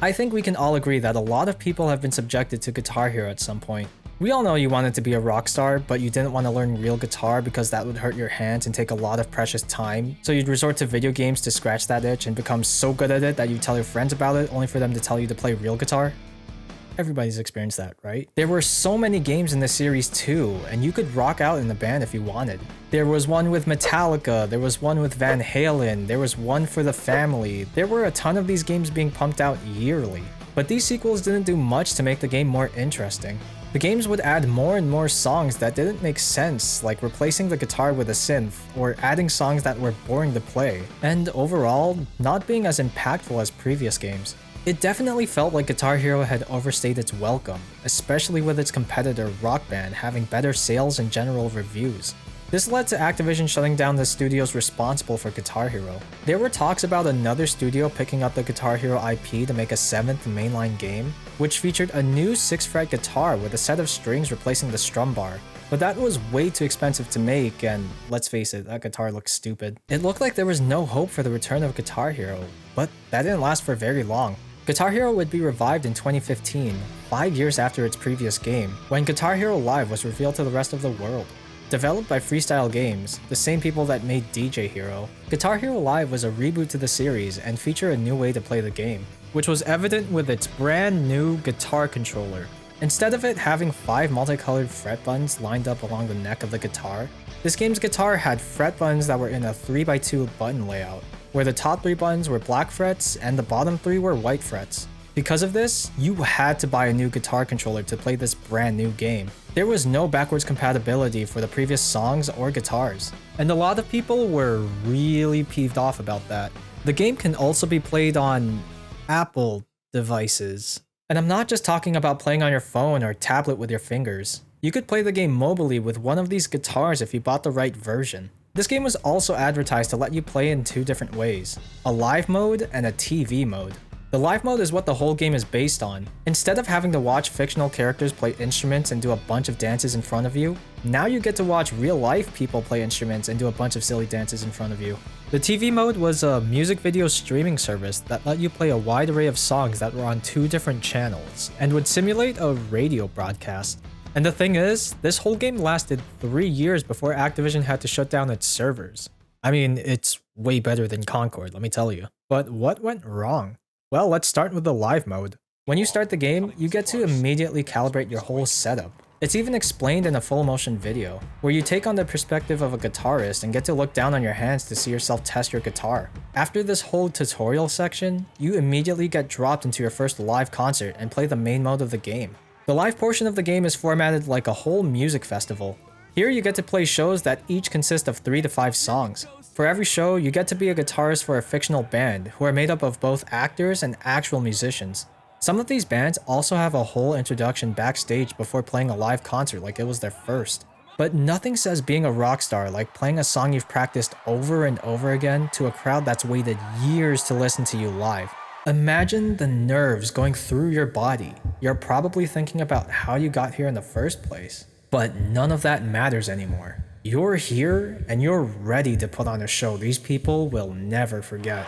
I think we can all agree that a lot of people have been subjected to Guitar Hero at some point. We all know you wanted to be a rock star, but you didn't want to learn real guitar because that would hurt your hands and take a lot of precious time. So you'd resort to video games to scratch that itch and become so good at it that you tell your friends about it only for them to tell you to play real guitar. Everybody's experienced that, right? There were so many games in this series too, and you could rock out in the band if you wanted. There was one with Metallica, there was one with Van Halen, there was one for the family. There were a ton of these games being pumped out yearly. But these sequels didn't do much to make the game more interesting. The games would add more and more songs that didn't make sense, like replacing the guitar with a synth, or adding songs that were boring to play, and overall, not being as impactful as previous games. It definitely felt like Guitar Hero had overstayed its welcome, especially with its competitor Rock Band having better sales and general reviews. This led to Activision shutting down the studios responsible for Guitar Hero. There were talks about another studio picking up the Guitar Hero IP to make a 7th mainline game, which featured a new 6-fret guitar with a set of strings replacing the strum bar. But that was way too expensive to make, and let's face it, that guitar looked stupid. It looked like there was no hope for the return of Guitar Hero, but that didn't last for very long. Guitar Hero would be revived in 2015, 5 years after its previous game, when Guitar Hero Live was revealed to the rest of the world. Developed by Freestyle Games, the same people that made DJ Hero, Guitar Hero Live was a reboot to the series and featured a new way to play the game, which was evident with its brand new guitar controller. Instead of it having 5 multicolored fret buttons lined up along the neck of the guitar, this game's guitar had fret buttons that were in a 3x2 button layout, where the top 3 buttons were black frets and the bottom 3 were white frets. Because of this, you had to buy a new guitar controller to play this brand new game. There was no backwards compatibility for the previous songs or guitars, and a lot of people were really peeved off about that. The game can also be played on Apple devices. And I'm not just talking about playing on your phone or tablet with your fingers. You could play the game mobily with one of these guitars if you bought the right version. This game was also advertised to let you play in 2 different ways, a live mode and a TV mode. The live mode is what the whole game is based on. Instead of having to watch fictional characters play instruments and do a bunch of dances in front of you, now you get to watch real life people play instruments and do a bunch of silly dances in front of you. The TV mode was a music video streaming service that let you play a wide array of songs that were on 2 different channels, and would simulate a radio broadcast. And the thing is, this whole game lasted 3 years before Activision had to shut down its servers. I mean, it's way better than Concord, let me tell you. But what went wrong? Well, let's start with the live mode. When you start the game, you get to immediately calibrate your whole setup. It's even explained in a full motion video, where you take on the perspective of a guitarist and get to look down on your hands to see yourself test your guitar. After this whole tutorial section, you immediately get dropped into your first live concert and play the main mode of the game. The live portion of the game is formatted like a whole music festival. Here you get to play shows that each consist of 3 to 5 songs. For every show, you get to be a guitarist for a fictional band, who are made up of both actors and actual musicians. Some of these bands also have a whole introduction backstage before playing a live concert like it was their first. But nothing says being a rock star like playing a song you've practiced over and over again to a crowd that's waited years to listen to you live. Imagine the nerves going through your body. You're probably thinking about how you got here in the first place. But none of that matters anymore. You're here and you're ready to put on a show these people will never forget.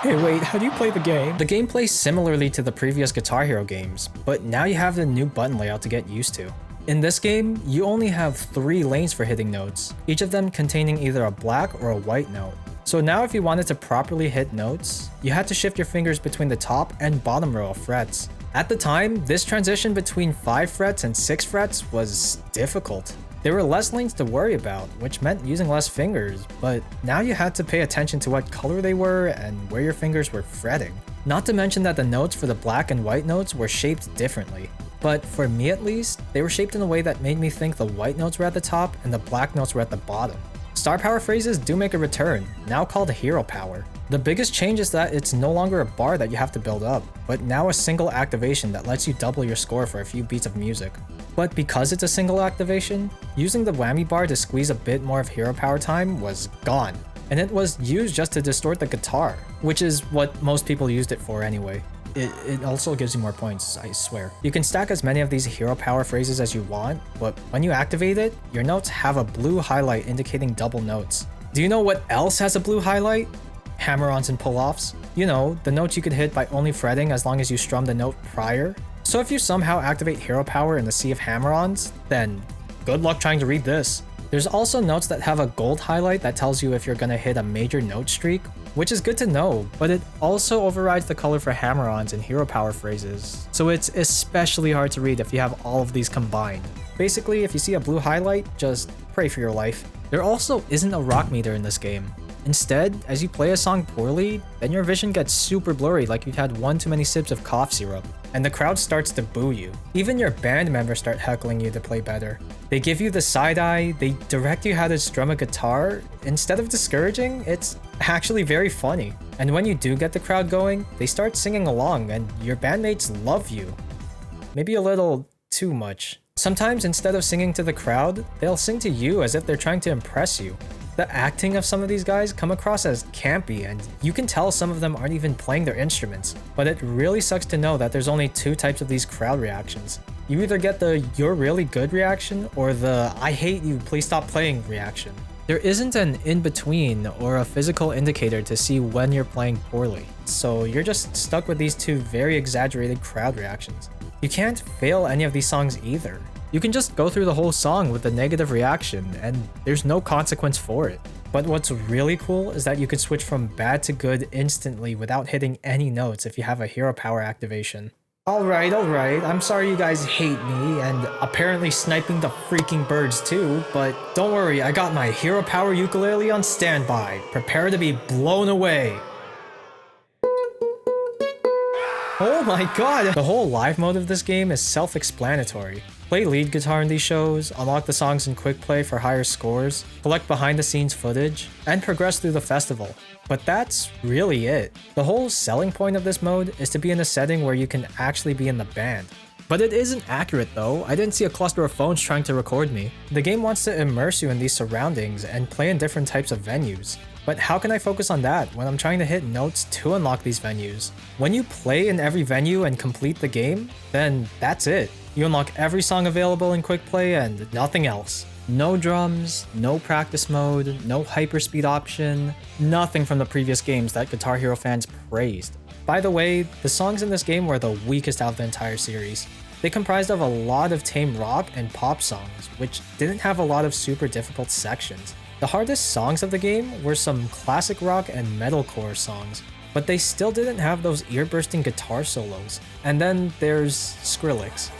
Hey wait, how do you play the game? The game plays similarly to the previous Guitar Hero games, but now you have the new button layout to get used to. In this game, you only have 3 lanes for hitting notes, each of them containing either a black or a white note. So now if you wanted to properly hit notes, you had to shift your fingers between the top and bottom row of frets. At the time, this transition between 5 frets and 6 frets was difficult. There were less lanes to worry about, which meant using less fingers, but now you had to pay attention to what color they were and where your fingers were fretting. Not to mention that the notes for the black and white notes were shaped differently. But for me at least, they were shaped in a way that made me think the white notes were at the top and the black notes were at the bottom. Star power phrases do make a return, now called hero power. The biggest change is that it's no longer a bar that you have to build up, but now a single activation that lets you double your score for a few beats of music. But because it's a single activation, using the whammy bar to squeeze a bit more of hero power time was gone. And it was used just to distort the guitar, which is what most people used it for anyway. It also gives you more points, I swear. You can stack as many of these hero power phrases as you want, but when you activate it, your notes have a blue highlight indicating double notes. Do you know what else has a blue highlight? hammer-ons and pull-offs. You know, the notes you could hit by only fretting as long as you strum the note prior. So if you somehow activate hero power in the sea of hammer-ons, then good luck trying to read this. There's also notes that have a gold highlight that tells you if you're gonna hit a major note streak, which is good to know, but it also overrides the color for hammer-ons and hero power phrases, so it's especially hard to read if you have all of these combined. Basically, if you see a blue highlight, just pray for your life. There also isn't a rock meter in this game. Instead, as you play a song poorly, then your vision gets super blurry like you'd had one too many sips of cough syrup, and the crowd starts to boo you. Even your band members start heckling you to play better. They give you the side eye, they direct you how to strum a guitar. Instead of discouraging, it's actually very funny. And when you do get the crowd going, they start singing along and your bandmates love you. Maybe a little too much. Sometimes instead of singing to the crowd, they'll sing to you as if they're trying to impress you. The acting of some of these guys come across as campy, and you can tell some of them aren't even playing their instruments. But it really sucks to know that there's only two types of these crowd reactions. You either get the "you're really good" reaction, or the "I hate you, please stop playing" reaction. There isn't an in-between or a physical indicator to see when you're playing poorly, so you're just stuck with these two very exaggerated crowd reactions. You can't fail any of these songs either. You can just go through the whole song with a negative reaction, and there's no consequence for it. But what's really cool is that you could switch from bad to good instantly without hitting any notes if you have a hero power activation. Alright, I'm sorry you guys hate me, and apparently sniping the freaking birds too, but don't worry, I got my hero power ukulele on standby. Prepare to be blown away. Oh my god! The whole live mode of this game is self-explanatory. Play lead guitar in these shows, unlock the songs in quick play for higher scores, collect behind the scenes footage, and progress through the festival. But that's really it. The whole selling point of this mode is to be in a setting where you can actually be in the band. But it isn't accurate though. I didn't see a cluster of phones trying to record me. The game wants to immerse you in these surroundings and play in different types of venues. But how can I focus on that when I'm trying to hit notes to unlock these venues? When you play in every venue and complete the game, then that's it. You unlock every song available in quick play and nothing else. No drums, no practice mode, no hyperspeed option, nothing from the previous games that Guitar Hero fans praised. By the way, the songs in this game were the weakest out of the entire series. They comprised of a lot of tame rock and pop songs, which didn't have a lot of super difficult sections. The hardest songs of the game were some classic rock and metalcore songs, but they still didn't have those ear-bursting guitar solos. And then there's Skrillex.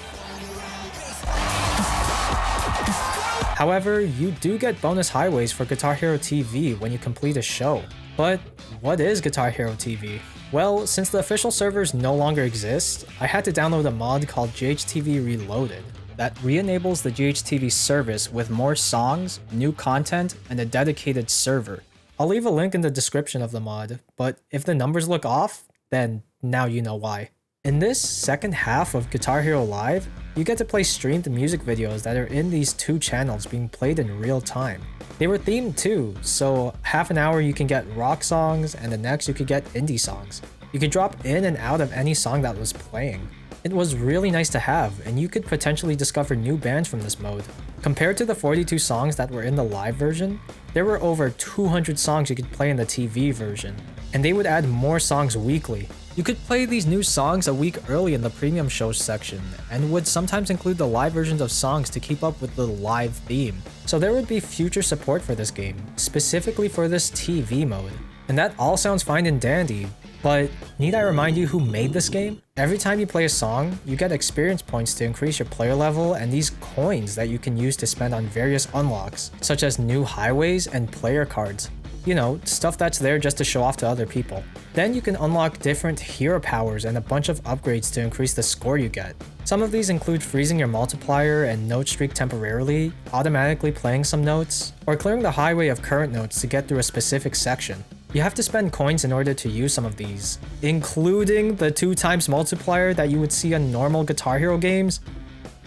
However, you do get bonus highways for Guitar Hero TV when you complete a show. But what is Guitar Hero TV? Well, since the official servers no longer exist, I had to download a mod called GHTV Reloaded that re-enables the GHTV service with more songs, new content, and a dedicated server. I'll leave a link in the description of the mod, but if the numbers look off, then now you know why. In this second half of Guitar Hero Live, you get to play streamed music videos that are in these two channels being played in real time. They were themed too, so half an hour you can get rock songs and the next you could get indie songs. You could drop in and out of any song that was playing. It was really nice to have, and you could potentially discover new bands from this mode. Compared to the 42 songs that were in the live version, there were over 200 songs you could play in the TV version, and they would add more songs weekly. You could play these new songs a week early in the premium shows section, and would sometimes include the live versions of songs to keep up with the live theme. So there would be future support for this game, specifically for this TV mode. And that all sounds fine and dandy, but need I remind you who made this game? Every time you play a song, you get experience points to increase your player level and these coins that you can use to spend on various unlocks, such as new highways and player cards. You know, stuff that's there just to show off to other people. Then you can unlock different hero powers and a bunch of upgrades to increase the score you get. Some of these include freezing your multiplier and note streak temporarily, automatically playing some notes, or clearing the highway of current notes to get through a specific section. You have to spend coins in order to use some of these, including the 2x multiplier that you would see in normal Guitar Hero games.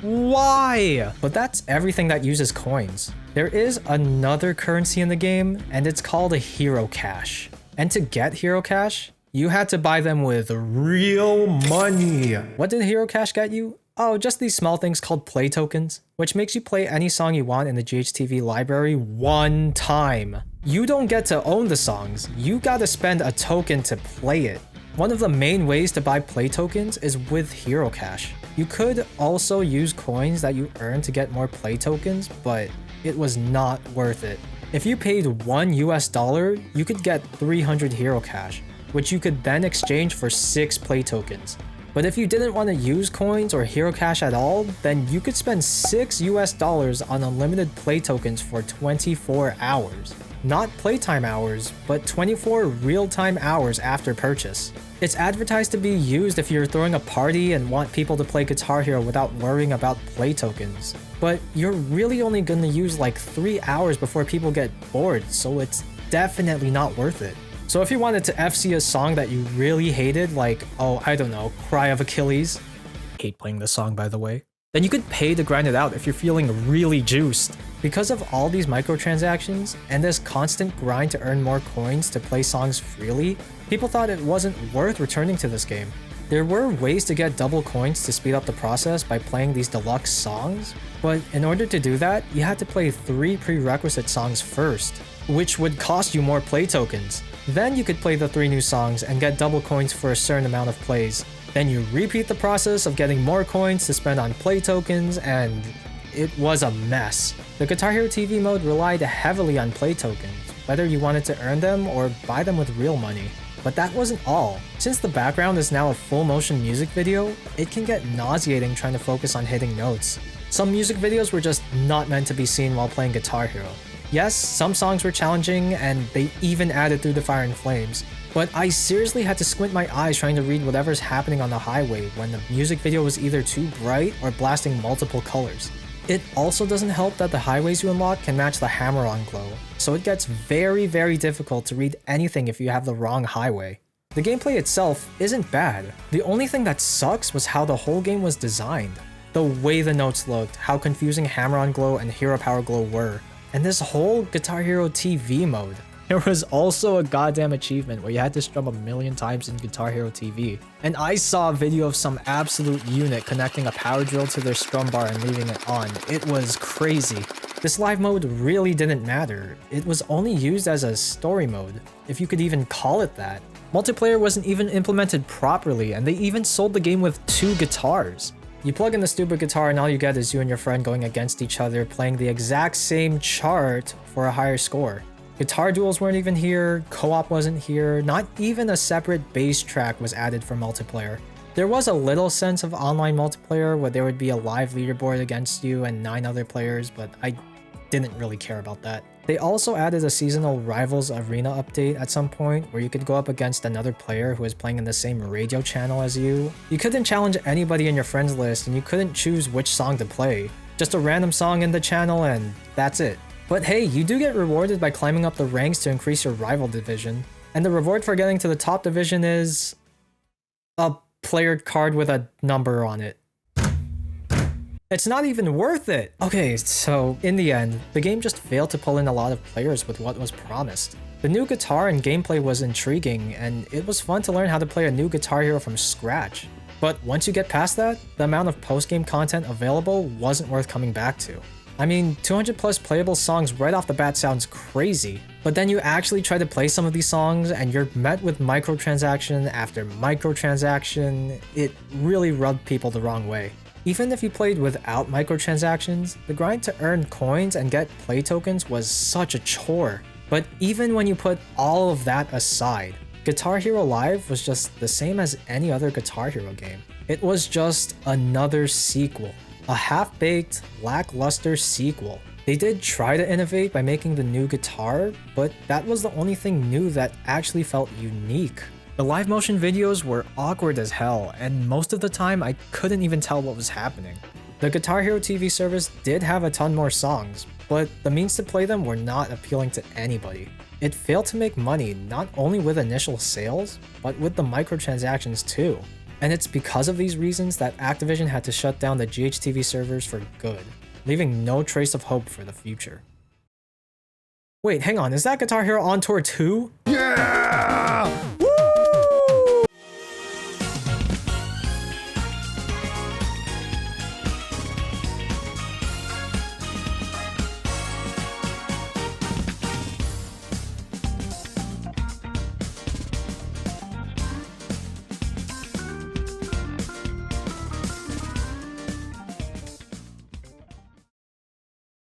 Why? But that's everything that uses coins. There is another currency in the game, and it's called a Hero Cash. And to get Hero Cash, you had to buy them with real money. What did Hero Cash get you? Oh, just these small things called play tokens, which makes you play any song you want in the GHTV library one time. You don't get to own the songs, you gotta spend a token to play it. One of the main ways to buy play tokens is with Hero Cash. You could also use coins that you earn to get more play tokens, but it was not worth it. If you paid $1, you could get 300 Hero Cash, which you could then exchange for 6 play tokens. But if you didn't want to use coins or Hero Cash at all, then you could spend $6 on unlimited play tokens for 24 hours. Not playtime hours, but 24 real-time hours after purchase. It's advertised to be used if you're throwing a party and want people to play Guitar Hero without worrying about play tokens. But you're really only gonna use like 3 hours before people get bored, so it's definitely not worth it. So if you wanted to FC a song that you really hated, like, oh, I don't know, Cry of Achilles, hate playing this song by the way, then you could pay to grind it out if you're feeling really juiced. Because of all these microtransactions and this constant grind to earn more coins to play songs freely, people thought it wasn't worth returning to this game. There were ways to get double coins to speed up the process by playing these deluxe songs, but in order to do that, you had to play 3 prerequisite songs first, which would cost you more play tokens. Then you could play the 3 new songs and get double coins for a certain amount of plays. Then you repeat the process of getting more coins to spend on play tokens, and it was a mess. The Guitar Hero TV mode relied heavily on play tokens, whether you wanted to earn them or buy them with real money. But that wasn't all. Since the background is now a full motion music video, it can get nauseating trying to focus on hitting notes. Some music videos were just not meant to be seen while playing Guitar Hero. Yes, some songs were challenging, and they even added Through the Fire and Flames, but I seriously had to squint my eyes trying to read whatever's happening on the highway when the music video was either too bright or blasting multiple colors. It also doesn't help that the highways you unlock can match the hammer-on glow, so it gets very difficult to read anything if you have the wrong highway. The gameplay itself isn't bad. The only thing that sucks was how the whole game was designed. The way the notes looked, how confusing hammer-on glow and hero power glow were, and this whole Guitar Hero TV mode. There was also a goddamn achievement where you had to strum 1,000,000 times in Guitar Hero TV. And I saw a video of some absolute unit connecting a power drill to their strum bar and leaving it on. It was crazy. This live mode really didn't matter. It was only used as a story mode, if you could even call it that. Multiplayer wasn't even implemented properly, and they even sold the game with 2 guitars. You plug in the stupid guitar and all you get is you and your friend going against each other playing the exact same chart for a higher score. Guitar duels weren't even here, co-op wasn't here, not even a separate bass track was added for multiplayer. There was a little sense of online multiplayer where there would be a live leaderboard against you and 9 other players, but I didn't really care about that. They also added a seasonal Rivals Arena update at some point where you could go up against another player who was playing in the same radio channel as you. You couldn't challenge anybody in your friends list and you couldn't choose which song to play. Just a random song in the channel and that's it. But hey, you do get rewarded by climbing up the ranks to increase your rival division. And the reward for getting to the top division is a player card with a number on it. It's not even worth it! Okay, so in the end, the game just failed to pull in a lot of players with what was promised. The new guitar and gameplay was intriguing, and it was fun to learn how to play a new Guitar Hero from scratch. But once you get past that, the amount of post-game content available wasn't worth coming back to. I mean, 200 plus playable songs right off the bat sounds crazy, but then you actually try to play some of these songs and you're met with microtransaction after microtransaction. It really rubbed people the wrong way. Even if you played without microtransactions, the grind to earn coins and get play tokens was such a chore. But even when you put all of that aside, Guitar Hero Live was just the same as any other Guitar Hero game. It was just another sequel. A half-baked, lackluster sequel. They did try to innovate by making the new guitar, but that was the only thing new that actually felt unique. The live motion videos were awkward as hell, and most of the time I couldn't even tell what was happening. The Guitar Hero TV service did have a ton more songs, but the means to play them were not appealing to anybody. It failed to make money not only with initial sales, but with the microtransactions too. And it's because of these reasons that Activision had to shut down the GHTV servers for good, leaving no trace of hope for the future. Wait, hang on, is that Guitar Hero on Tour 2? Yeah!